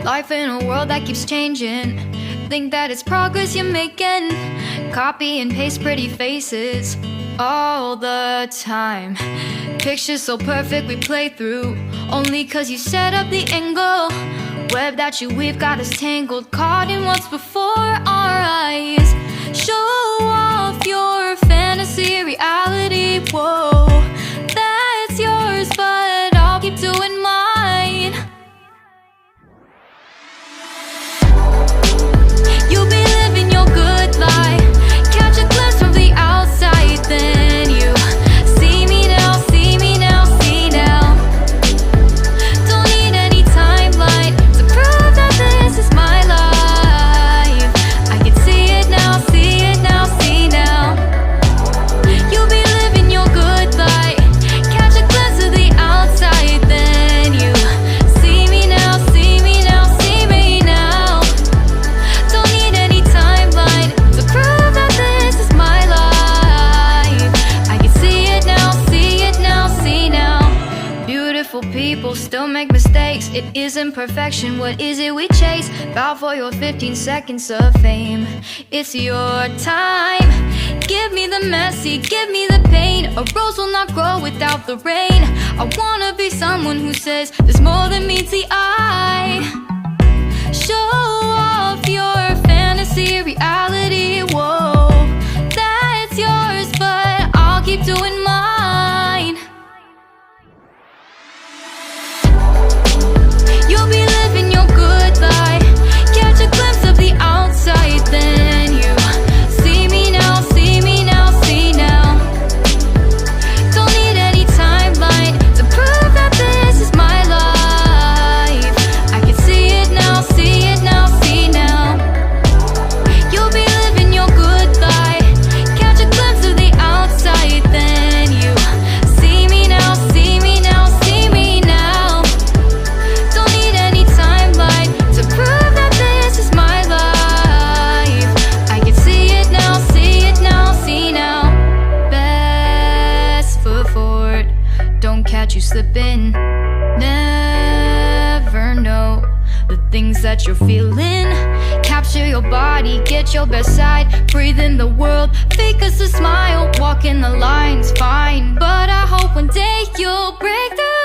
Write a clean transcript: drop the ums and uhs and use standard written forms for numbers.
Life in a world that keeps changing. Think that it's progress you're making. Copy and paste pretty faces all the time. Pictures so perfect we play through, only cause you set up the angle. Web that you weave got us tangled, caught in what's before our eyes. Show off your fantasy reality, whoa, that's yours, but I'll keep doing mine. You'll be living your good life, catch a glimpse from the outside, then you see me now, see me now, see now. Don't need any timeline to prove that this is my life. I can see it now, see it now, see now. You'll be living your good life, catch a glimpse of the outside, then you see me now, see me now, see me now. Don't need any timeline to prove that this is my life. I can see it now, see it now, see now. Beautiful people still make mistakes. It isn't perfection, what is it we chase? Bow for your 15 seconds of fame. It's your time. Give me the messy, give me the pain. A rose will not grow without the rain. I wanna be someone who says there's more than meets the eye. Show off your fantasy reality, whoa, that's yours, but I'll keep doing mine. You'll be living your good life, catch a glimpse of the outside, then you see me now, see me now, see now. Don't need any timeline to prove that this is my life. I can see it now, see it now, see now. You'll be living your good life, catch a glimpse of the outside, then you see me now, see me now, see me now. Don't need any timeline to prove that this is my life. I can see it now, see it now, see now. Best foot forward, don't catch you slipping. Never know the things that you're feeling. Capture your body, get your best side. Breathe in the world, fake us a smile. Walk in the lines, fine, but I hope one day you'll break through.